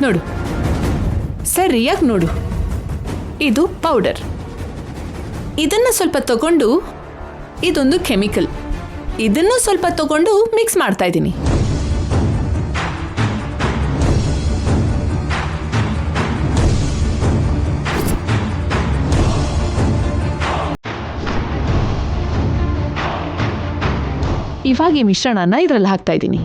ನೋಡು, ಸರಿಯಾಗಿ ನೋಡು, ಇದು ಪೌಡರ್. ಇದನ್ನು ಸ್ವಲ್ಪ ತಗೊಂಡು, ಇದೊಂದು ಕೆಮಿಕಲ್, ಇದನ್ನು ಸ್ವಲ್ಪ ತಗೊಂಡು ಮಿಕ್ಸ್ ಮಾಡ್ತಾ ಇದ್ದೀನಿ. ಇವಾಗ ಈ ಮಿಶ್ರಣನ ಇದರಲ್ಲಿ ಹಾಕ್ತಾ ಇದ್ದೀನಿ.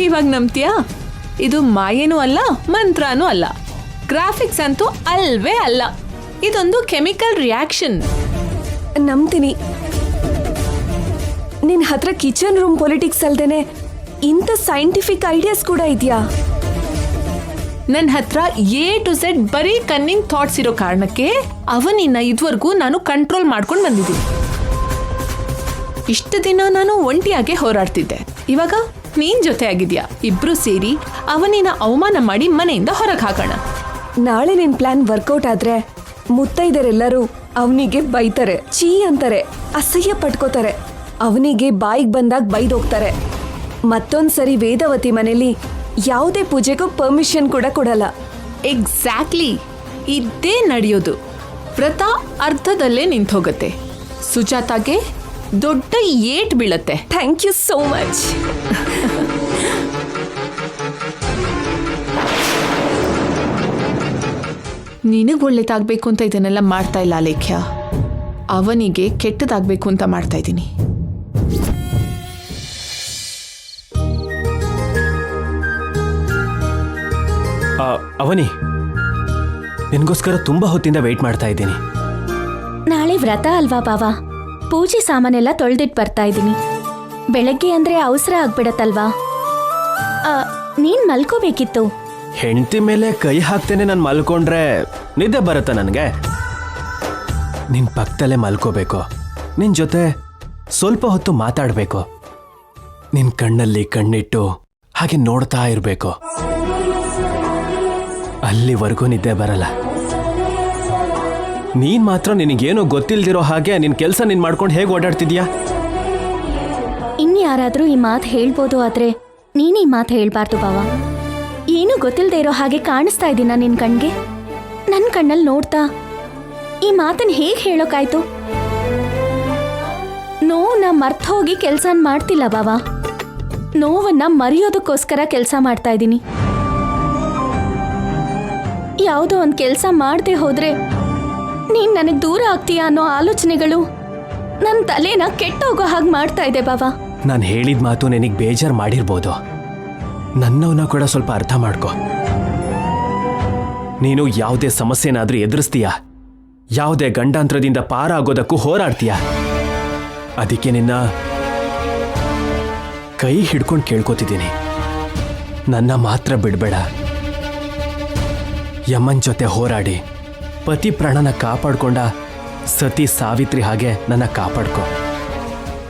ಇವಾಗ ನಂಬ್ತೀಯಾ? ಇದು ಮಾಯೇನೂ ಅಲ್ಲ, ಮಂತ್ರನೂ ಅಲ್ಲ, ಗ್ರಾಫಿಕ್ಸ್ ಅಂತೂ ಅಲ್ವೇ ಅಲ್ಲ. ಇದೊಂದು ಕೆಮಿಕಲ್ ರಿಯಾಕ್ಷನ್. ನಂಬ್ತೀನಿ. ನಿನ್ ಹತ್ರ ಕಿಚನ್ ರೂಮ್ ಪೊಲಿಟಿಕ್ಸ್ ಅಲ್ದೇನೆ ಇಂಥ ಸೈಂಟಿಫಿಕ್ ಐಡಿಯಾಸ್ ಕೂಡ ಇದೆಯಾ? ನನ್ನ ಹತ್ರ A to Z ಬರೀ ಕನ್ನಿಂಗ್ ಥಾಟ್ಸ್ ಇರೋ ಕಾರಣಕ್ಕೆ ಅವನಿನ್ನ ಇದುವರೆಗೂ ನಾನು ಕಂಟ್ರೋಲ್ ಮಾಡ್ಕೊಂಡು ಬಂದಿದ್ದೀನಿ. ಇಷ್ಟು ದಿನ ನಾನು ಒಂಟಿಯಾಗೆ ಹೋರಾಡ್ತಿದ್ದೆ, ಇವಾಗ ನೀನ್ ಜೊತೆ ಆಗಿದ್ಯಾ. ಇಬ್ರು ಸೇರಿ ಅವನಿನ ಅವಮಾನ ಮಾಡಿ ಮನೆಯಿಂದ ಹೊರಗೆ ಹಾಕೋಣ. ನಾಳೆ ನಿನ್ ಪ್ಲಾನ್ ವರ್ಕೌಟ್ ಆದ್ರೆ ಮುತ್ತೈದರೆಲ್ಲರೂ ಅವನಿಗೆ ಬೈತಾರೆ, ಚೀ ಅಂತಾರೆ, ಅಸಹ್ಯ ಪಟ್ಕೋತಾರೆ. ಅವನಿಗೆ ಬಾಯಿಗೆ ಬಂದಾಗ ಬೈದೋಗ್ತಾರೆ. ಮತ್ತೊಂದ್ಸರಿ ವೇದವತಿ ಮನೇಲಿ ಯಾವುದೇ ಪೂಜೆಗೂ ಪರ್ಮಿಷನ್ ಕೂಡ ಕೊಡಲ್ಲ. ಎಕ್ಸಾಕ್ಟ್ಲಿ ಇದೇ ನಡೆಯೋದು. ವ್ರತ ಅರ್ಧದಲ್ಲೇ ನಿಂತೋಗತ್ತೆ. ಸುಜಾತಾಗೆ ದೊಡ್ಡ ಏಟ್ ಬೀಳತ್ತೆ. Thank you so much. ನಿನಗೆ ಒಳ್ಳೇದಾಗಬೇಕು ಅಂತ ಇದನ್ನೆಲ್ಲ ಮಾಡ್ತಾ ಇಲ್ಲ ಲೇಖ್ಯ, ಅವನಿಗೆ ಕೆಟ್ಟದಾಗಬೇಕು ಅಂತ ಮಾಡ್ತಾ ಇದ್ದೀನಿ. ಅವನಿ, ನಿನಗೋಸ್ಕರ ತುಂಬಾ ಹೊತ್ತಿಂದ ವೇಟ್ ಮಾಡ್ತಾ ಇದ್ದೀನಿ. ನಾಳೆ ವ್ರತ ಅಲ್ವಾ ಬಾವ, ಪೂಜೆ ಸಾಮಾನೆಲ್ಲ ತೊಳೆದಿಟ್ಟು ಬರ್ತಾ ಇದ್ದೀನಿ. ಬೆಳಗ್ಗೆ ಅಂದ್ರೆ ಅವಸರ ಆಗ್ಬಿಡತ್ತಲ್ವಾ. ನೀನ್ ಮಲ್ಕೋಬೇಕಿತ್ತು. ಹೆಂಡತಿ ಮೇಲೆ ಕೈ ಹಾಕ್ತೇನೆ ನಾನು ಮಲ್ಕೊಂಡ್ರೆ ನಿದ್ದೆ ಬರುತ್ತಾ ನನಗೆ? ನಿನ್ ಪಕ್ಕದಲ್ಲೇ ಮಲ್ಕೋಬೇಕು, ನಿನ್ ಜೊತೆ ಸ್ವಲ್ಪ ಹೊತ್ತು ಮಾತಾಡಬೇಕು, ನಿನ್ ಕಣ್ಣಲ್ಲಿ ಕಣ್ಣಿಟ್ಟು ಹಾಗೆ ನೋಡ್ತಾ ಇರಬೇಕು. ಅಲ್ಲಿವರೆಗೂ ನಿದ್ದೆ ಬರಲ್ಲ. ನೀನ್ ಮಾತ್ರ ನಿನಗೇನು ಗೊತ್ತಿಲ್ದಿರೋ ಹಾಗೆ ನಿನ್ ಕೆಲಸ ನೀನ್ ಮಾಡ್ಕೊಂಡು ಹೇಗೆ ಓಡಾಡ್ತಿದ್ಯಾ? ಇನ್ಯಾರಾದ್ರೂ ಈ ಮಾತು ಹೇಳ್ಬೋದು, ಆದ್ರೆ ನೀನ್ ಈ ಮಾತು ಹೇಳ್ಬಾರ್ದು ಬಾವ. ಏನು ಗೊತ್ತಿಲ್ಲದೆ ಇರೋ ಹಾಗೆ ಕಾಣಿಸ್ತಾ ಇದ್ದೀನ ನಿನ್ ಕಣ್ಗೆ? ನನ್ ಕಣ್ಣಲ್ಲಿ ನೋಡ್ತಾ ಈ ಮಾತನ್ನ ಹೇಗೆ ಹೇಳೋಕಾಯ್ತು? ನೋವನ್ನ ಮರ್ತ ಹೋಗಿ ಕೆಲ್ಸ ಮಾಡ್ತಿಲ್ಲ ಬಾವ, ನೋವನ್ನ ಮರೆಯೋದಕ್ಕೋಸ್ಕರ ಕೆಲಸ ಮಾಡ್ತಾ ಇದ್ದೀನಿ. ಯಾವುದೋ ಒಂದು ಕೆಲಸ ಮಾಡದೆ ಹೋದ್ರೆ ನೀನ್ ನನಗೆ ದೂರ ಆಗ್ತೀಯಾ ಅನ್ನೋ ಆಲೋಚನೆಗಳು ನನ್ನ ತಲೆನ ಕೆಟ್ಟೋಗೋ ಹಾಗೆ ಮಾಡ್ತಾ ಇದೆ ಬಾವ. ನಾನು ಹೇಳಿದ ಮಾತು ನಿನಗೆ ಬೇಜಾರು ಮಾಡಿರ್ಬೋದು, ನನ್ನವನ್ನ ಕೂಡ ಸ್ವಲ್ಪ ಅರ್ಥ ಮಾಡ್ಕೊ. ನೀನು ಯಾವುದೇ ಸಮಸ್ಯೆನಾದ್ರೂ ಎದುರಿಸ್ತೀಯ, ಯಾವುದೇ ಗಂಡಾಂತರದಿಂದ ಪಾರಾಗೋದಕ್ಕೂ ಹೋರಾಡ್ತೀಯ. ಅದಕ್ಕೆ ನಿನ್ನ ಕೈ ಹಿಡ್ಕೊಂಡು ಕೇಳ್ಕೊತಿದ್ದೀನಿ, ನನ್ನ ಮಾತ್ರ ಬಿಡಬೇಡ. ಯಮನ್ ಜೊತೆ ಹೋರಾಡಿ ಪತಿ ಪ್ರಾಣನ ಕಾಪಾಡ್ಕೊಂಡ ಸತಿ ಸಾವಿತ್ರಿ ಹಾಗೆ ನನ್ನ ಕಾಪಾಡ್ಕೊ.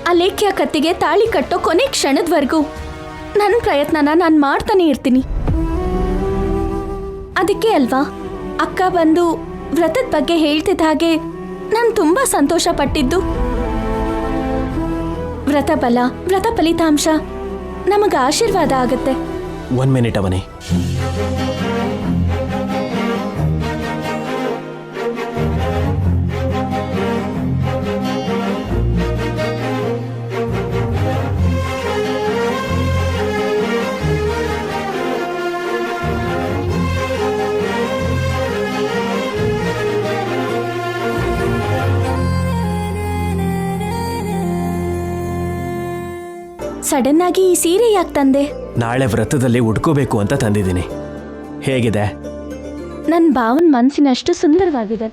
ಆ ಲೇಖ್ಯ ಕತ್ತಿಗೆ ತಾಳಿ ಕಟ್ಟೋ ಕೊನೆ ಕ್ಷಣದವರೆಗೂ ನನ್ನ ಪ್ರಯತ್ನನ ನಾನು ಮಾಡ್ತಾನೆ ಇರ್ತೀನಿ. ಅದಕ್ಕೆ ಅಲ್ವಾ ಅಕ್ಕ ಬಂದು ವ್ರತದ ಬಗ್ಗೆ ಹೇಳ್ತಿದ್ದ ಹಾಗೆ ನಾನು ತುಂಬಾ ಸಂತೋಷ ಪಟ್ಟಿದ್ದು. ವ್ರತ ಬಲ, ವ್ರತ ಫಲಿತಾಂಶ ನಮಗ ಆಶೀರ್ವಾದ ಆಗತ್ತೆ. 1 ಮಿನಿಟ್ ಅವನಿ. ಸಡನ್ ಆಗಿ ಈ ಸೀರೆ ಯಾಕೆ ತಂದೆ? ನಾಳೆ ವ್ರತದಲ್ಲಿ ಉಡ್ಕೋಬೇಕು ಅಂತ ತಂದಿದ್ದೀನಿ. ಹೇಗಿದೆ? ನನ್ನ ಭಾವನ ಮನಸ್ಸಿನಷ್ಟು ಸುಂದರವಾಗಿದೆ.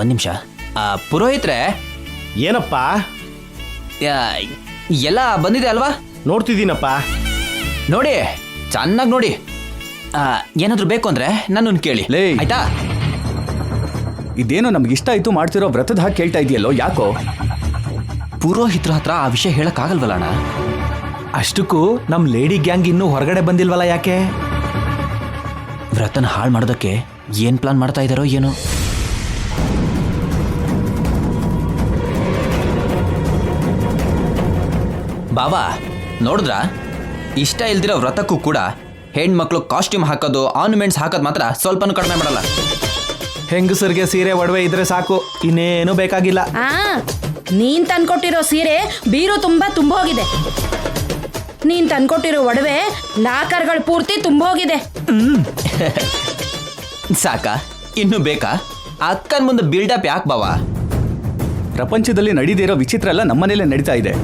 ಒಂದು ನಿಮಿಷ. ಪುರೋಹಿತ್ರೆ, ಏನಪ್ಪ? ಎಲ್ಲ ಬಂದಿದೆ ಅಲ್ವಾ? ನೋಡ್ತಿದ್ದೀನಪ್ಪ. ನೋಡಿ, ಚೆನ್ನಾಗಿ ನೋಡಿ. ಏನಾದರೂ ಬೇಕು ಅಂದರೆ ನನ್ನನ್ನು ಕೇಳಿ, ಲೇ. ಆಯ್ತಾ? ಇದೇನೋ ನಮ್ಗೆ ಇಷ್ಟ ಆಯ್ತು ಮಾಡ್ತಿರೋ ವ್ರತದ ಹಾಗೆ ಕೇಳ್ತಾ ಇದೆಯಲ್ಲೋ, ಯಾಕೋ? ಪುರೋಹಿತ್ರ ಹತ್ರ ಆ ವಿಷಯ ಹೇಳಕ್ಕಾಗಲ್ವಲ್ಲ ಅಣ್ಣ? ಅಷ್ಟಕ್ಕೂ ನಮ್ಮ ಲೇಡಿ ಗ್ಯಾಂಗ್ ಇನ್ನೂ ಹೊರಗಡೆ ಬಂದಿಲ್ವಲ್ಲ, ಯಾಕೆ? ವ್ರತನ ಹಾಳು ಮಾಡೋದಕ್ಕೆ ಏನು ಪ್ಲಾನ್ ಮಾಡ್ತಾ ಇದ್ದಾರೋ ಏನೋ. ಬಾಬಾ ನೋಡಿದ್ರಾ, ಇಷ್ಟ ಇಲ್ದಿರೋ ವ್ರತಕ್ಕೂ ಕೂಡ ಹೆಣ್ಮಕ್ಳು ಕಾಸ್ಟ್ಯೂಮ್ ಹಾಕೋದು, ಆರ್ನಮೆಂಟ್ಸ್ ಹಾಕೋದು ಮಾತ್ರ ಸ್ವಲ್ಪನೂ ಕಡಿಮೆ ಮಾಡಲ್ಲ. ಹೆಂಗಸರಿಗೆ ಸೀರೆ ಒಡವೆ ಇದ್ರೆ ಸಾಕು, ಇನ್ನೇನು ಬೇಕಾಗಿಲ್ಲ. ನೀನ್ ತಂದ್ಕೊಟ್ಟಿರೋ ಸೀರೆ ಬೀರು ತುಂಬೋಗಿದೆ. ನೀನ್ ತಂದ್ಕೊಟ್ಟಿರೋ ಒಡವೆ ಲಾಕರ್ಗಳು ಪೂರ್ತಿ ತುಂಬೋಗಿದೆ. ಸಾಕಾ? ಇನ್ನು ಬೇಕಾ? ಅಕ್ಕನ ಮುಂದೆ ಬಿಲ್ಡಪ್ ಯಾಕೆ ಬಾವಾ? ಪ್ರಪಂಚದಲ್ಲಿ ನಡೀದಿರೋ ವಿಚಿತ್ರ ಎಲ್ಲ ನಮ್ಮನೇಲೆ ನಡೀತಾ ಇದೆ.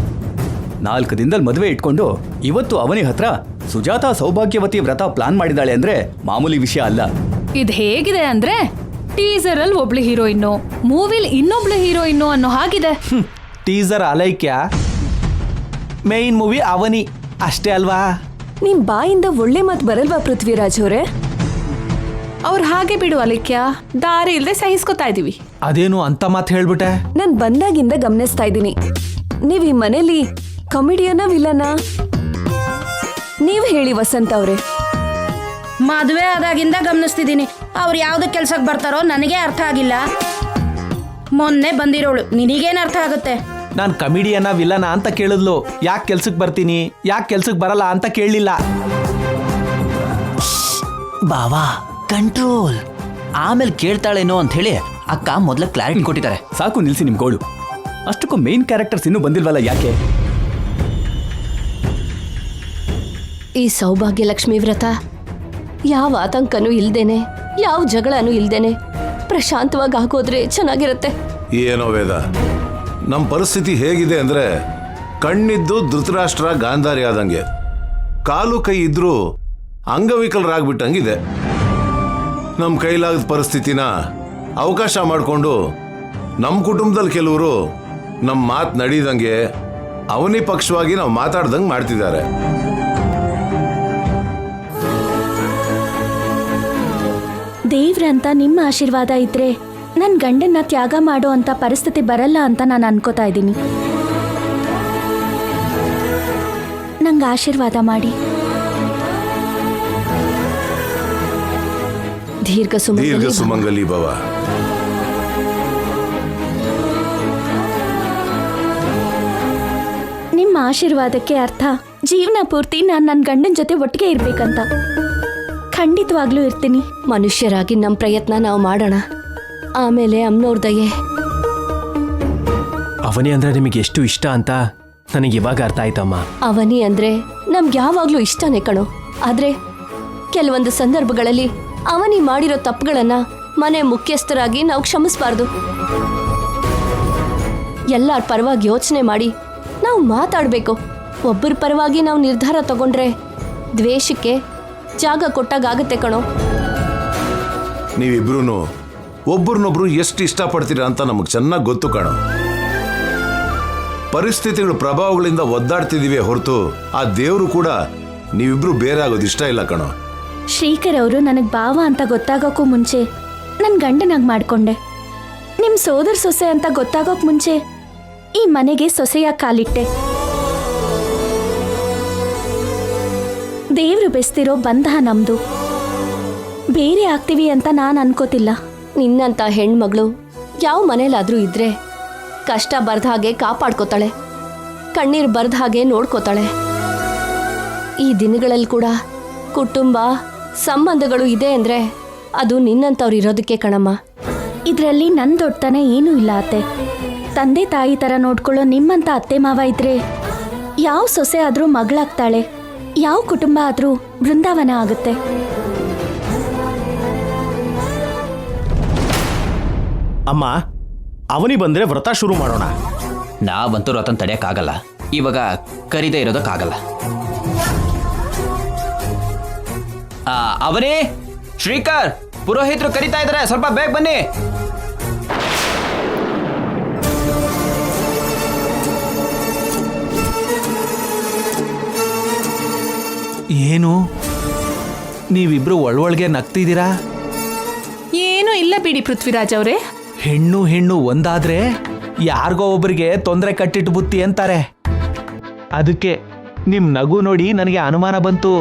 4 ದಿನದಲ್ಲಿ ಮದುವೆ ಇಟ್ಕೊಂಡು ಇವತ್ತು ಅವನಿ ಹತ್ರ ಸುಜಾತಾ ಸೌಭಾಗ್ಯವತಿ ವ್ರತ ಪ್ಲಾನ್ ಮಾಡಿದಾಳೆ ಅಂದ್ರೆ ಮಾಮೂಲಿ ವಿಷಯ ಅಲ್ಲ. ಇದು ಹೇಗಿದೆ ಅಂದ್ರೆ ಟೀಸರ್ ಅಲ್ಲಿ ಒಬ್ಳು ಹೀರೋಯಿನ್ನು, ಮೂವಿಲಿ ಇನ್ನೊಬ್ಳು ಹೀರೋಯಿನ್ನು ಅನ್ನೋ ಹಾಗಿದೆ. ಟೀಸರ್ ಅಲೈಕ್ಯ, ಮೇನ್ ಮೂವಿ ಅವನಿ ಅಷ್ಟೇ ಅಲ್ವಾ? ನಿಮ್ ಬಾಯಿಂದ ಒಳ್ಳೆ ಮಾತು ಬರಲ್ವಾ ಪೃಥ್ವಿರಾಜ್ ಅವರೇ? ಅವ್ರು ಹಾಗೆ ಬಿಡು ಅಲಿಕ್ಯ, ದಾರಿ ಇಲ್ಲದೆ ಸಹಿಸ್ಕೊತಾ ಇದೀವಿ. ಅದೇನು ಅಂತ ಮಾತು ಹೇಳ್ಬಿಟ್ಟೆ? ನಾನ್ ಬಂದಾಗಿಂದ ಗಮನಿಸ್ತಾ ಇದ್ದೀನಿ, ನೀವ್ ಈ ಮನೇಲಿ ಕಾಮಿಡಿಯನ್ನ ವಿಲನ? ನೀವ್ ಹೇಳಿ ವಸಂತ ಅವ್ರೆ. ಮದುವೆ ಆದಾಗಿಂದ ಗಮನಿಸ್ತಿದ್ದೀನಿ, ಅವ್ರು ಯಾವ್ದು ಕೆಲ್ಸಕ್ಕೆ ಬರ್ತಾರೋ ನನಗೆ ಅರ್ಥ ಆಗಿಲ್ಲ. ಮೊನ್ನೆ ಬಂದಿರೋಳು, ನಿನಗೇನು ಅರ್ಥ ಆಗುತ್ತೆ? ನಾನು ಕಮಿಡಿಯನ್ನ ವಿಲನ ಅಂತ ಕೇಳಿದ್ಲು. ಯಾಕೆ ಕೆಲ್ಸಕ್ಕೆ ಬರ್ತೀನಿ, ಯಾಕೆ ಕೆಲ್ಸಕ್ಕೆ ಬರಲ್ಲ ಅಂತ ಕೇಳಲಿಲ್ಲ. ಬಾವಾ ಕಂಟ್ರೋಲ್. ಆಮೇಲೆ ಕೇಳ್ತಾಳೇನೋ ಅಂತ ಹೇಳಿ ಅಕ್ಕ ಮೊದಲ ಕ್ಲಾರಿಟಿ ಕೊಟ್ಟಿದ್ದಾರೆ. ಸಾಕು ನಿಲ್ಸಿ ನಿಮ್ ಗೋಳು. ಅಷ್ಟಕ್ಕೂ ಮೇನ್ ಕ್ಯಾರೆಕ್ಟರ್ಸ್ ಇನ್ನೂ ಬಂದಿಲ್ವಲ್ಲ, ಯಾಕೆ? ಈ ಸೌಭಾಗ್ಯ ಲಕ್ಷ್ಮಿ ವ್ರತ ಯಾವ ಆತಂಕನೂ ಇಲ್ದೇನೆ, ಯಾವ ಜಗಳನೂ ಇಲ್ದೇನೆ ಪ್ರಶಾಂತವಾಗಿ ಹಾಕೋದ್ರೆ ಚೆನ್ನಾಗಿರುತ್ತೆ. ಏನೋ ವೇದ, ನಮ್ಮ ಪರಿಸ್ಥಿತಿ ಹೇಗಿದೆ ಅಂದ್ರೆ ಕಣ್ಣಿದ್ದು ಧೃತರಾಷ್ಟ್ರ ಗಾಂಧಾರಿ ಆದಂಗೆ, ಕಾಲು ಕೈ ಇದ್ರೂ ಅಂಗವಿಕಲರಾಗ್ಬಿಟ್ಟಂಗಿದೆ. ನಮ್ಮ ಕೈಲಾಗದ ಪರಿಸ್ಥಿತಿನ ಅವಕಾಶ ಮಾಡಿಕೊಂಡು ನಮ್ಮ ಕುಟುಂಬದಲ್ಲಿ ಕೆಲವರು ನಮ್ಮ ಮಾತು ನಡೀದಂಗೆ ಅವನಿ ಪಕ್ಷವಾಗಿ ನಾವು ಮಾತಾಡ್ದಂಗೆ ಮಾಡ್ತಿದ್ದಾರೆ. ದೇವ್ರಂತ ನಿಮ್ಮ ಆಶೀರ್ವಾದ ಇದ್ರೆ ನನ್ನ ಗಂಡನ್ನ ತ್ಯಾಗ ಮಾಡೋ ಅಂತ ಪರಿಸ್ಥಿತಿ ಬರಲ್ಲ ಅಂತ ನಾನು ಅನ್ಕೋತಾ ಇದ್ದೀನಿ. ನಂಗೆ ಆಶೀರ್ವಾದ ಮಾಡಿ. ದೀರ್ಘ ಸುಮಂಗಲಿ ಭವ. ನಿಮ್ಮ ಆಶೀರ್ವಾದಕ್ಕೆ ಅರ್ಥ ಜೀವನ ಪೂರ್ತಿ ನಾನು ನನ್ನ ಗಂಡನ ಜೊತೆ ಒಟ್ಟಿಗೆ ಇರ್ಬೇಕಂತ. ಖಂಡಿತವಾಗ್ಲೂ ಇರ್ತೀನಿ. ಮನುಷ್ಯರಾಗಿ ನಮ್ಮ ಪ್ರಯತ್ನ ನಾವು ಮಾಡೋಣ, ಆಮೇಲೆ ಅಮ್ಮನವ್ರ ದಯೆ. ಅವನಿ ಅಂದ್ರೆ ನಿಮಗೆ ಎಷ್ಟು ಇಷ್ಟ ಅಂತ ನನಗೆ ಇವಾಗ ಅರ್ಥ ಆಯ್ತಮ್ಮ. ಅವನಿ ಅಂದ್ರೆ ನಮ್ಗೆ ಯಾವಾಗ್ಲೂ ಇಷ್ಟನೇ ಕಣೋ. ಆದ್ರೆ ಕೆಲವೊಂದು ಸಂದರ್ಭಗಳಲ್ಲಿ ಅವನಿ ಮಾಡಿರೋ ತಪ್ಪುಗಳನ್ನ ಮನೆ ಮುಖ್ಯಸ್ಥರಾಗಿ ನಾವು ಕ್ಷಮಿಸಬಾರ್ದು. ಎಲ್ಲರ ಪರವಾಗಿ ಯೋಚನೆ ಮಾಡಿ ನಾವು ಮಾತಾಡಬೇಕು. ಒಬ್ಬರ ಪರವಾಗಿ ನಾವು ನಿರ್ಧಾರ ತಗೊಂಡ್ರೆ ದ್ವೇಷಕ್ಕೆ ಜಾಗ ಕೊಟ್ಟಾಗತ್ತೆ ಕಣೋ. ನೀವಿಬ್ರು ಒಬ್ಬರನ್ನೊಬ್ರು ಎಷ್ಟು ಇಷ್ಟಪಡ್ತೀರಾ ಅಂತ ನಮಗೆ ಚೆನ್ನಾಗಿ ಗೊತ್ತು ಕಣೋ. ಪರಿಸ್ಥಿತಿಗಳ ಪ್ರಭಾವಗಳಿಂದ ಒದ್ದಾಡ್ತಿದೀವಿ ಹೊರತು ಆ ದೇವರು ಕೂಡ ನೀವಿಬ್ರು ಬೇರೆ ಆಗೋದು ಇಷ್ಟ ಇಲ್ಲ ಕಣೋ. ಶ್ರೀಕರ್ ಅವರು ನನಗೆ ಭಾವ ಅಂತ ಗೊತ್ತಾಗೋಕ್ಕೂ ಮುಂಚೆ ನನ್ನ ಗಂಡನಾಗಿ ಮಾಡ್ಕೊಂಡೆ. ನಿಮ್ಮ ಸೋದರ ಸೊಸೆ ಅಂತ ಗೊತ್ತಾಗೋಕ್ ಮುಂಚೆ ಈ ಮನೆಗೆ ಸೊಸೆಯಾಗಿ ಕಾಲಿಟ್ಟೆ. ದೇವ್ರು ಬೆಸ್ತಿರೋ ಬಂಧ ನಮ್ದು. ಬೇರೆ ಆಗ್ತೀವಿ ಅಂತ ನಾನು ಅನ್ಕೋತಿಲ್ಲ. ನಿನ್ನಂತ ಹೆಣ್ಮಗಳು ಯಾವ ಮನೇಲಾದ್ರೂ ಇದ್ರೆ ಕಷ್ಟ ಬರ್ದ ಹಾಗೆ ಕಾಪಾಡ್ಕೋತಾಳೆ, ಕಣ್ಣೀರು ಬರ್ದ ಹಾಗೆ ನೋಡ್ಕೋತಾಳೆ. ಈ ದಿನಗಳಲ್ಲಿ ಕೂಡ ಕುಟುಂಬ ಸಂಬಂಧಗಳು ಇದೆ ಅಂದ್ರೆ ಅದು ನಿನ್ನಂತವ್ರು ಇರೋದಕ್ಕೆ ಕಣಮ್ಮ. ಇದರಲ್ಲಿ ನನ್ನ ದೊಡ್ಡತನ ಏನೂ ಇಲ್ಲ ಅತ್ತೆ. ತಂದೆ ತಾಯಿ ಥರ ನೋಡ್ಕೊಳ್ಳೋ ನಿಮ್ಮಂತ ಅತ್ತೆ ಮಾವ ಇದ್ರೆ ಯಾವ ಸೊಸೆ ಆದರೂ ಮಗಳಾಗ್ತಾಳೆ, ಯಾವ ಕುಟುಂಬ ಆದರೂ ಬೃಂದಾವನ ಆಗುತ್ತೆ. ಅಮ್ಮ, ಅವನಿ ಬಂದ್ರೆ ವ್ರತ ಶುರು ಮಾಡೋಣ. ನಾವಂತೂ ವ್ರತನ ತಡೆಯೋಕ್ಕಾಗಲ್ಲ, ಇವಾಗ ಕರೀದೇ ಇರೋದಕ್ಕಾಗಲ್ಲ. ಅವನೇ ಶ್ರೀಕರ್, ಪುರೋಹಿತರು ಕರೀತಾ ಇದ್ದಾರೆ, ಸ್ವಲ್ಪ ಬೇಗ ಬನ್ನಿ. ಏನು ನೀವಿಬ್ರು ಒಳೊಳಗೆ ನಗ್ತಿದ್ದೀರಾ? ಏನೂ ಇಲ್ಲ ಬಿಡಿ ಪೃಥ್ವಿರಾಜ್ ಅವರೇ. ಹೆಣ್ಣು ಹೆಣ್ಣು ಒಂದಾದ್ರೆ ಯಾರಿಗೋ ಒಬ್ಬರಿಗೆ ತೊಂದರೆ ಕಟ್ಟಿಟ್ಟು ಬುತ್ತಿ ಅಂತಾರೆ. ಅದಕ್ಕೆ ನಿಮ್ ನಗು ನೋಡಿ ನನಗೆ ಅನುಮಾನ ಬಂತು.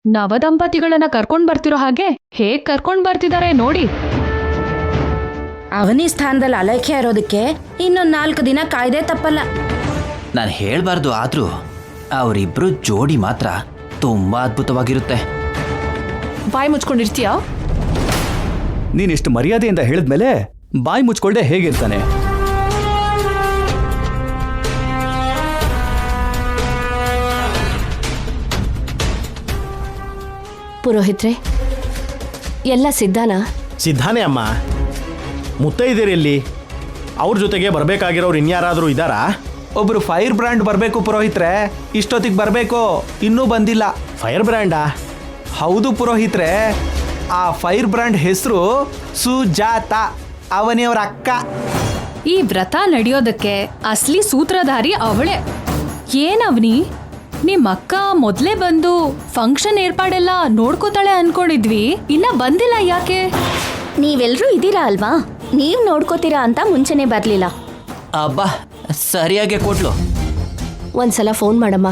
ನವದಂಪತಿಗಳನ್ನ ಕರ್ಕೊಂಡ್ ಬರ್ತಿರೋ ಹಾಗೆ ಹೇಗ್ ಕರ್ಕೊಂಡ್ ಬರ್ತಿದ್ದಾರೆ ನೋಡಿ. ಅವನಿ ಸ್ಥಾನದಲ್ಲಿ ಅಲೈಖ್ಯ ಇರೋದಕ್ಕೆ ಇನ್ನೊಂದು 4 ದಿನ ಕಾಯ್ದೆ ತಪ್ಪಲ್ಲ. ನಾನು ಹೇಳ್ಬಾರ್ದು, ಆದ್ರೂ ಅವರಿಬ್ರು ಜೋಡಿ ಮಾತ್ರ ತುಂಬಾ ಅದ್ಭುತವಾಗಿರುತ್ತೆ. ಬಾಯಿ ಮುಚ್ಕೊಂಡಿರ್ತೀಯಾ? ನೀನಿಷ್ಟು ಮರ್ಯಾದೆಯಿಂದ ಹೇಳಿದ್ಮೇಲೆ ಬಾಯಿ ಮುಚ್ಕೊಳ್ದೆ ಹೇಗಿರ್ತಾನೆ? ಪುರೋಹಿತ್ರೆ, ಎಲ್ಲ ಸಿದ್ಧಾನಾ? ಸಿದ್ಧಾನೇ ಅಮ್ಮ. ಮುತ್ತೈದೆಯಲ್ಲಿ ಅವ್ರ ಜೊತೆಗೆ ಬರಬೇಕಾಗಿರೋರು ಇನ್ಯಾರಾದರೂ ಇದ್ದಾರಾ? ಒಬ್ರು ಫೈರ್ ಬ್ರ್ಯಾಂಡ್ ಬರಬೇಕು ಪುರೋಹಿತ್ರೆ, ಇಷ್ಟೊತ್ತಿಗೆ ಬರಬೇಕು, ಇನ್ನೂ ಬಂದಿಲ್ಲ. ಫೈರ್ ಬ್ರ್ಯಾಂಡಾ? ಹೌದು ಪುರೋಹಿತ್ರೆ, ಆ ಫೈರ್ ಬ್ರ್ಯಾಂಡ್ ಹೆಸರು ಸುಜಾತ, ಅವನಿಯವರ ಅಕ್ಕ. ಈ ವ್ರತ ನಡೆಯೋದಕ್ಕೆ ಅಸ್ಲಿ ಸೂತ್ರಧಾರಿ ಅವಳೆ. ಏನವ್ನಿ, ನಿಮ್ ಅಕ್ಕ ಮೊದ್ಲೇ ಬಂದು ಫಂಕ್ಷನ್ ಏರ್ಪಾಡೆಲ್ಲ ನೋಡ್ಕೋತಾಳೆ ಅನ್ಕೊಂಡಿದ್ವಿ, ಇನ್ನ ಬಂದಿಲ್ಲ ಯಾಕೆ? ನೀವೆಲ್ರೂ ಇದ್ದೀರಾ ಅಲ್ವಾ, ನೀವ್ ನೋಡ್ಕೋತೀರಾ ಅಂತ ಮುಂಚೆನೆ ಬರ್ಲಿಲ್ಲ. ಅಬ್ಬಾ, ಸರಿಯಾಗೆ ಕೊಟ್ಲು. ಒಂದ್ಸಲ ಫೋನ್ ಮಾಡಮ್ಮ.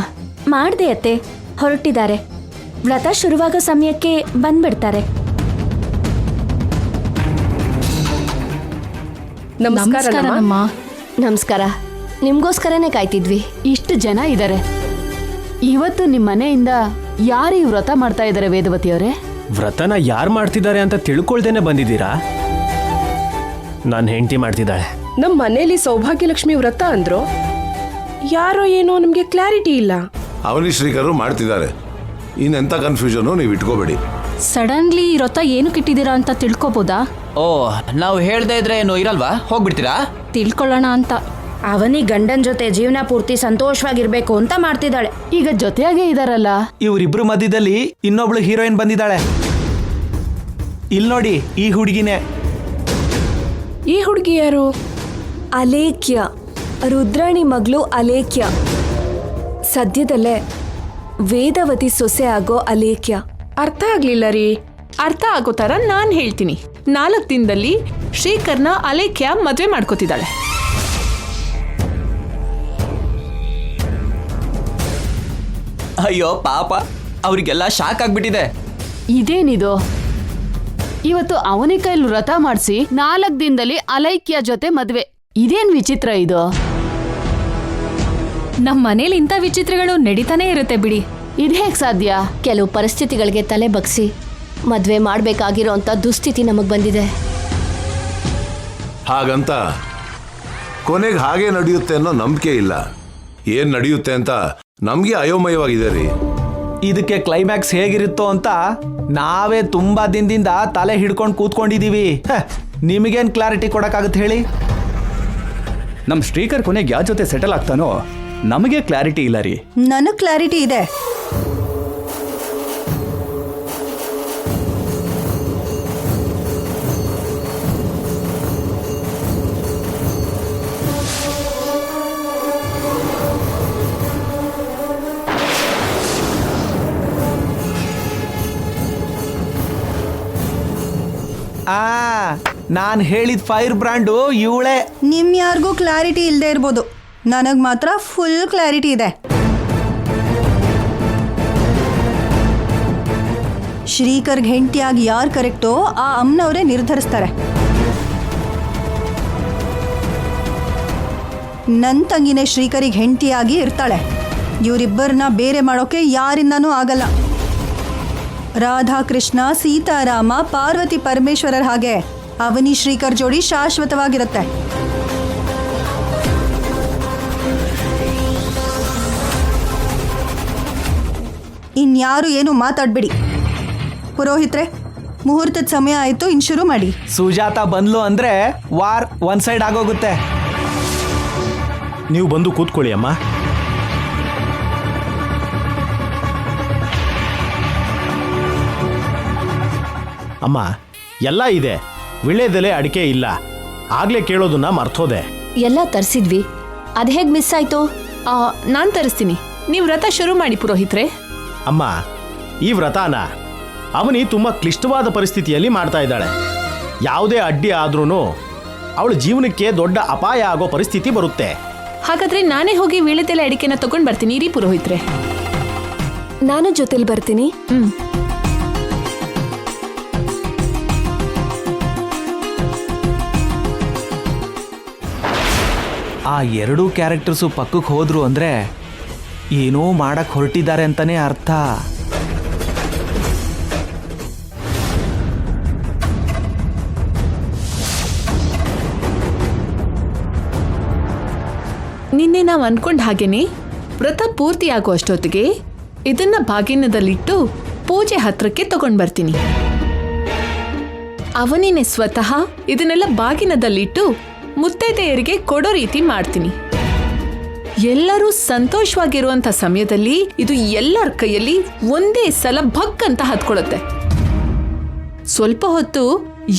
ಮಾಡ್ದೆ ಅತ್ತೆ, ಹೊರಟಿದ್ದಾರೆ. ವ್ರತ ಶುರುವಾಗೋ ಸಮಯಕ್ಕೆ ಬಂದ್ಬಿಡ್ತಾರೆ. ನಮಸ್ಕಾರಮ್ಮ. ನಮಸ್ಕಾರ. ನಿಮ್ಗೋಸ್ಕರನೇ ಕಾಯ್ತಿದ್ವಿ. ಇಷ್ಟು ಜನ ಇದ್ದಾರೆ. ಇವತ್ತು ನಿಮ್ ಮನೆಯಿಂದ ಯಾರು ಈ ವ್ರತ ಮಾಡ್ತಾ ಇದ್ದಾರೆ ವೇದವತಿ ಅವರೇ? ವ್ರತನ ಯಾರು ಮಾಡ್ತಿದ್ದಾರೆ ಅಂತ ತಿಳ್ಕೊಳ್ದೇನೆ ಬಂದಿದ್ದೀರಾ? ನನ್ನ ಹೆಂಡತಿ ಮಾಡ್ತಿದ್ದಾಳೆ. ನಮ್ಮ ಮನೇಲಿ ಸೌಭಾಗ್ಯಲಕ್ಷ್ಮಿ ವ್ರತ ಅಂದ್ರು, ಯಾರೋ ಏನೋ ನಮ್ಗೆ ಕ್ಲಾರಿಟಿ ಇಲ್ಲ. ಅವನಿ ಶ್ರೀಕರು ಮಾಡ್ತಿದ್ದಾರೆ. ಇನ್ನೆಂಥ ಕನ್ಫ್ಯೂಷನು ನೀವು ಇಟ್ಕೋಬೇಡಿ. ಸಡನ್ಲಿ ಈ ವ್ರತ ಏನು ಕಿಟ್ಟಿದ್ದೀರಾ ಅಂತ ತಿಳ್ಕೊಬೋದಾ? ಓ, ನಾವು ಹೇಳ್ದೆ ಇದ್ರೆ ಏನು ಇರಲ್ವಾ? ಹೋಗ್ಬಿಡ್ತೀರಾ? ತಿಳ್ಕೊಳ್ಳೋಣ ಅಂತ. ಅವನಿ ಗಂಡನ್ ಜೊತೆ ಜೀವನ ಪೂರ್ತಿ ಸಂತೋಷವಾಗಿರ್ಬೇಕು ಅಂತ ಮಾಡ್ತಿದ್ದಾಳೆ. ಈಗ ಜೊತೆಯಾಗೇ ಇದಾರಲ್ಲ. ಇವರಿಬ್ರು ಮಧ್ಯದಲ್ಲಿ ಇನ್ನೊಬ್ಳು ಹೀರೋಯಿನ್ ಬಂದಿದ್ದಾಳೆ. ಇಲ್ಲಿ ನೋಡಿ, ಈ ಹುಡುಗಿನೇ. ಈ ಹುಡುಗಿ ಯಾರು? ಅಲೇಖ್ಯ, ರುದ್ರಾಣಿ ಮಗಳು ಅಲೇಖ್ಯ. ಸದ್ಯದಲ್ಲೇ ವೇದವತಿ ಸೊಸೆ ಆಗೋ ಅಲೇಖ್ಯ. ಅರ್ಥ ಆಗ್ಲಿಲ್ಲ ರೀ. ಅರ್ಥ ಆಗೋ ಥರ ನಾನು ಹೇಳ್ತೀನಿ. 4 ದಿನದಲ್ಲಿ ಶ್ರೀಕರ್ನ ಅಲೇಖ್ಯ ಮದುವೆ ಮಾಡ್ಕೋತಿದ್ದಾಳೆ. ಅಯ್ಯೋ ಪಾಪ, ಅವರಿಗೆಲ್ಲ ಶಾಕ್ ಆಗ್ಬಿಟ್ಟಿದೆ. ಇದೇನಿದು? ಇವತ್ತು ಅವನಿ ಕೈಲಿ ವ್ರತ ಮಾಡಿಸಿ 4 ದಿನದಲ್ಲಿ ಅಲೈಕ್ಯ ಜೊತೆ ಮದ್ವೆ. ಇದೇನ್ ವಿಚಿತ್ರ ಇದು? ನಮ್ ಮನೇಲಿ ಇಂಥ ವಿಚಿತ್ರಗಳು ನಡೀತಾನೆ ಇರುತ್ತೆ ಬಿಡಿ. ಇದು ಹೇಗ್ ಸಾಧ್ಯ? ಕೆಲವು ಪರಿಸ್ಥಿತಿಗಳಿಗೆ ತಲೆ ಬಗ್ಸಿ ಮದ್ವೆ ಮಾಡ್ಬೇಕಾಗಿರೋ ಅಂತ ದುಸ್ಥಿತಿ ನಮಗ್ ಬಂದಿದೆ. ಹಾಗಂತ ಕೊನೆಗೆ ಹಾಗೆ ನಡೆಯುತ್ತೆ ಅನ್ನೋ ನಂಬಿಕೆ ಇಲ್ಲ. ಏನ್ ನಡೆಯುತ್ತೆ ಅಂತ ನಮ್ಗೆ ಅಯೋಮಯವಾಗಿದೆ ರೀ. ಇದಕ್ಕೆ ಕ್ಲೈಮ್ಯಾಕ್ಸ್ ಹೇಗಿರುತ್ತೋ ಅಂತ ನಾವೇ ತುಂಬಾ ದಿನದಿಂದ ತಲೆ ಹಿಡ್ಕೊಂಡು ಕೂತ್ಕೊಂಡಿದೀವಿ. ನಿಮಗೇನ್ ಕ್ಲಾರಿಟಿ ಕೊಡಕ್ಕಾಗತ್ತೆ ಹೇಳಿ? ನಮ್ಮ ಶ್ರೀಕರ್ ಕೊನೆಗೆ ಯಾರ ಜೊತೆ ಸೆಟಲ್ ಆಗ್ತಾನೋ ನಮಗೆ ಕ್ಲಾರಿಟಿ ಇಲ್ಲ ರೀ. ನನಗ್ ಕ್ಲಾರಿಟಿ ಇದೆ. ನಾನು ಹೇಳಿದ ಫೈರ್ ಬ್ರ್ಯಾಂಡು ಇವಳೆ. ನಿಮ್ ಯಾರಿಗೂ ಕ್ಲಾರಿಟಿ ಇಲ್ಲದೆ ಇರ್ಬೋದು, ನನಗ್ ಮಾತ್ರ ಫುಲ್ ಕ್ಲಾರಿಟಿ ಇದೆ. ಶ್ರೀಕರ್ಗ್ ಹೆಂಡತಿಯಾಗಿ ಯಾರು ಕರೆಕ್ಟೋ ಆ ಅಮ್ಮನವರೇ ನಿರ್ಧರಿಸ್ತಾರೆ. ನನ್ನ ತಂಗಿನೇ ಶ್ರೀಕರಿಗೆ ಹೆಂಡತಿಯಾಗಿ ಇರ್ತಾಳೆ. ಇವರಿಬ್ಬರನ್ನ ಬೇರೆ ಮಾಡೋಕೆ ಯಾರಿಂದನೂ ಆಗಲ್ಲ. ರಾಧಾಕೃಷ್ಣ, ಸೀತಾರಾಮ, ಪಾರ್ವತಿ ಪರಮೇಶ್ವರರ ಹಾಗೆ ಅವನಿ ಶ್ರೀಕರ್ ಜೋಡಿ ಶಾಶ್ವತವಾಗಿರುತ್ತೆ. ಇನ್ಯಾವ ಇನ್ಯಾರು ಏನು ಮಾತಾಡಬೇಡಿ. ಪುರೋಹಿತ್ರೆ, ಮುಹೂರ್ತದ ಸಮಯ ಆಯಿತು, ಇನ್ನು ಶುರು ಮಾಡಿ. ಸುಜಾತ ಬಂದ್ಲು ಅಂದ್ರೆ ವಾರ್ ಒನ್ ಸೈಡ್ ಆಗೋಗುತ್ತೆ. ನೀವು ಬಂದು ಕೂತ್ಕೊಳ್ಳಿ ಅಮ್ಮ. ಅಮ್ಮ, ಎಲ್ಲ ಇದೆ, ವಿಳ್ಯದೆಲೆ ಅಡಿಕೆ ಇಲ್ಲ. ಆಗ್ಲೇ ಕೇಳೋದನ್ನ ಮರ್ತೋದೆ. ಎಲ್ಲ ತರಿಸಿದ್ವಿ, ಅದು ಹೇಗೆ ಮಿಸ್ ಆಯ್ತು? ನಾನು ತರಿಸ್ತೀನಿ, ನೀವು ವ್ರತ ಶುರು ಮಾಡಿ ಪುರೋಹಿತ್ರೆ. ಅಮ್ಮ, ಈ ವ್ರತನ ಅವನಿ ತುಂಬಾ ಕ್ಲಿಷ್ಟವಾದ ಪರಿಸ್ಥಿತಿಯಲ್ಲಿ ಮಾಡ್ತಾ ಇದ್ದಾಳೆ. ಯಾವುದೇ ಅಡ್ಡಿ ಆದ್ರೂ ಅವಳ ಜೀವನಕ್ಕೆ ದೊಡ್ಡ ಅಪಾಯ ಆಗೋ ಪರಿಸ್ಥಿತಿ ಬರುತ್ತೆ. ಹಾಗಾದ್ರೆ ನಾನೇ ಹೋಗಿ ವೀಳ್ಯದೆಲೆ ಅಡಿಕೆನ ತಗೊಂಡ್ ಬರ್ತೀನಿ ರೀ ಪುರೋಹಿತ್ರೆ. ನಾನು ಜೊತೆಲಿ ಬರ್ತೀನಿ. ಆ ಎರಡೂ ಕ್ಯಾರೆಕ್ಟರ್ಸು ಪಕ್ಕಕ್ಕೆ ಹೋದ್ರು ಅಂದ್ರೆ ಏನೋ ಮಾಡಕ್ ಹೊರಟಿದ್ದಾರೆ ಅಂತಾನೆ ಅರ್ಥ. ನಿನ್ನೆ ನಾವು ಅನ್ಕೊಂಡ ಹಾಗೇನೆ ವ್ರತ ಪೂರ್ತಿ ಆಗೋ ಅಷ್ಟೊತ್ತಿಗೆ ಇದನ್ನ ಬಾಗಿನದಲ್ಲಿಟ್ಟು ಪೂಜೆ ಹತ್ರಕ್ಕೆ ತಗೊಂಡ್ ಬರ್ತೀನಿ. ಅವನಿನೇ ಸ್ವತಃ ಇದನ್ನೆಲ್ಲ ಬಾಗಿನದಲ್ಲಿಟ್ಟು ಮುತ್ತೈದೆಯರಿಗೆ ಕೊಡೋ ರೀತಿ ಮಾಡ್ತೀನಿ. ಎಲ್ಲರೂ ಸಂತೋಷವಾಗಿರುವಂತ ಸಮಯದಲ್ಲಿ ಇದು ಎಲ್ಲರ ಕೈಯಲ್ಲಿ ಒಂದೇ ಸಲ ಭಕ್ ಅಂತ ಹತ್ಕೊಳ್ಳುತ್ತೆ. ಸ್ವಲ್ಪ ಹೊತ್ತು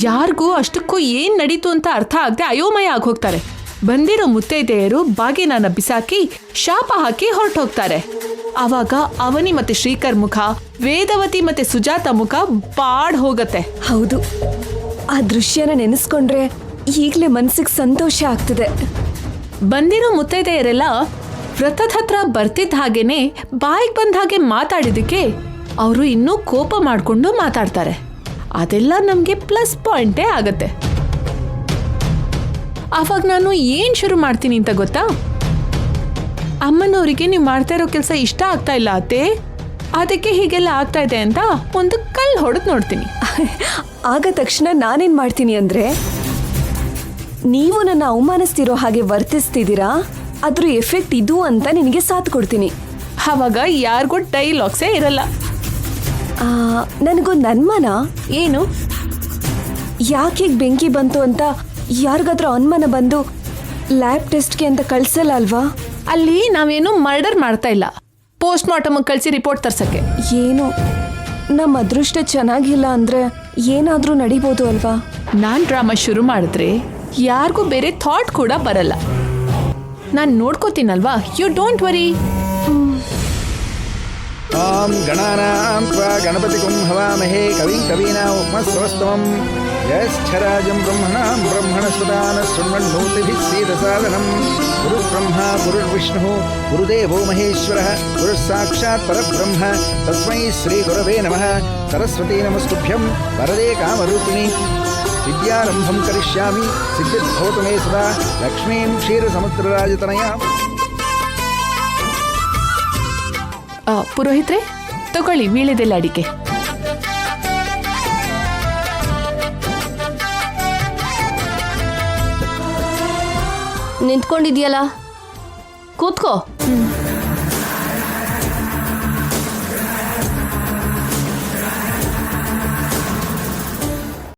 ಯಾರಿಗೂ ಅಷ್ಟಕ್ಕೂ ಏನ್ ನಡೀತು ಅಂತ ಅರ್ಥ ಆಗದೆ ಅಯೋಮಯ ಆಗೋಗ್ತಾರೆ. ಬಂದಿರೋ ಮುತ್ತೈದೆಯರು ಬಾಗಿನನ್ನ ಬಿಸಾಕಿ ಶಾಪ ಹಾಕಿ ಹೊರಟೋಗ್ತಾರೆ. ಆವಾಗ ಅವನಿ ಮತ್ತೆ ಶ್ರೀಕರ್ ಮುಖ, ವೇದವತಿ ಮತ್ತೆ ಸುಜಾತ ಮುಖ ಬಾಡ್ ಹೋಗತ್ತೆ. ಹೌದು, ಆ ದೃಶ್ಯನ ನೆನೆಸ್ಕೊಂಡ್ರೆ ಈಗಲೇ ಮನ್ಸಿಗೆ ಸಂತೋಷ ಆಗ್ತದೆ. ಬಂದಿರೋ ಮುತ್ತೈದೆಯರೆಲ್ಲ ವ್ರತದ ಹತ್ರ ಬರ್ತಿದ್ದ ಹಾಗೇನೆ ಬಾಯಿಗೆ ಬಂದ ಹಾಗೆ ಮಾತಾಡಿದಕ್ಕೆ ಅವರು ಇನ್ನೂ ಕೋಪ ಮಾಡಿಕೊಂಡು ಮಾತಾಡ್ತಾರೆ. ಅದೆಲ್ಲ ನಮಗೆ ಪ್ಲಸ್ ಪಾಯಿಂಟೇ ಆಗತ್ತೆ. ಆವಾಗ ನಾನು ಏನು ಶುರು ಮಾಡ್ತೀನಿ ಅಂತ ಗೊತ್ತಾ? ಅಮ್ಮನವರಿಗೆ ನೀವು ಮಾಡ್ತಾ ಇರೋ ಕೆಲಸ ಇಷ್ಟ ಆಗ್ತಾ ಇಲ್ಲ ಅತ್ತೆ, ಅದಕ್ಕೆ ಹೀಗೆಲ್ಲ ಆಗ್ತಾ ಇದೆ ಅಂತ ಒಂದು ಕಲ್ಲು ಹೊಡೆದು ನೋಡ್ತೀನಿ. ಆಗ ತಕ್ಷಣ ನಾನೇನ್ ಮಾಡ್ತೀನಿ ಅಂದ್ರೆ, ನೀವು ನನ್ನ ಅವಮಾನಿಸ್ತಿರೋ ಹಾಗೆ ವರ್ತಿಸ್ತಿದ್ದೀರಾ, ಅದ್ರ ಎಫೆಕ್ಟ್ ಇದು ಅಂತ ನಿನಗೆ ಸಾಥ್ ಕೊಡ್ತೀನಿ. ಆವಾಗ ಯಾರಿಗೂ ಡೈಲಾಗ್ಸೇ ಇರಲ್ಲ. ನನಗೊಂದು ಅನುಮಾನ. ಏನು? ಯಾಕೆ ಬೆಂಕಿ ಬಂತು ಅಂತ ಯಾರಿಗಾದ್ರೂ ಅನುಮಾನ ಬಂದು ಲ್ಯಾಬ್ ಟೆಸ್ಟ್ಗೆ ಅಂತ ಕಳ್ಸಲ್ಲ ಅಲ್ವಾ? ಅಲ್ಲಿ ನಾವೇನು ಮರ್ಡರ್ ಮಾಡ್ತಾ ಇಲ್ಲ, ಪೋಸ್ಟ್ ಮಾರ್ಟಮ್ ಕಳಿಸಿ ರಿಪೋರ್ಟ್ ತರ್ಸಕ್ಕೆ. ಏನು ನಮ್ಮ ಅದೃಷ್ಟ ಚೆನ್ನಾಗಿಲ್ಲ ಅಂದ್ರೆ ಏನಾದ್ರೂ ನಡಿಬೋದು ಅಲ್ವಾ? ನಾನ್ ಡ್ರಾಮಾ ಶುರು ಮಾಡಿದ್ರೆ ಯಾರಿಗೂ ಬೇರೆ ಥಾಟ್ ಕೂಡ ಬರಲ್ಲ. ನಾನು ನೋಡ್ಕೋತೀನಲ್ವಾ, ಯು ಡೋಂಟ್ ವರಿ. ಓಂ ಗಣಾನಾಂ ತ್ವಾ ಗಣಪತಿಗುಂ ಹವಾಮಹೇ ಕವಿಂ ಕವೀನಾಂ ಉಪಮಸ್ರವಸ್ತಮಂ ಜ್ಯೇಷ್ಠರಾಜಂ ಬ್ರಹ್ಮಣಾಂ ಬ್ರಹ್ಮಣಸ್ಪದಾನ ಶೃಣ್ವನ್ನೋತಿಭಿಃ ಸೇದಸಾದನಂ ಗುರುರ್ಬ್ರಹ್ಮ ಗುರುರ್ವಿಷ್ಣುಃ ಗುರುದೇವೋ ಮಹೇಶ್ವರಃ ಗುರುಃ ಸಾಕ್ಷಾತ್ ಪರಬ್ರಹ್ಮ ತಸ್ಮೈ ಶ್ರೀ ಗುರವೇ ನಮಃ. ಸರಸ್ವತೀ ನಮಸ್ತುಭ್ಯಂ ವರದೇ ಕಾಮರೂಪಿಣಿ ವಿದ್ಯಾರಂಭಂ ಕರಿಷ್ಯಾಮಿ ಸಿದ್ಧಿರ್ಭವತು ಮೇ ಸದಾ ಲಕ್ಷ್ಮೀಂ ಕ್ಷೀರಸಮುದ್ರರಾಜತನಯಾಂ. ಪುರೋಹಿತ್ರೆ, ತಗೊಳ್ಳಿ ವೀಳ್ಯದೆಲೆ ಅಡಿಕೆ. ನಿಂತ್ಕೊಂಡಿದ್ಯಲ್ಲ, ಕೂತ್ಕೋ.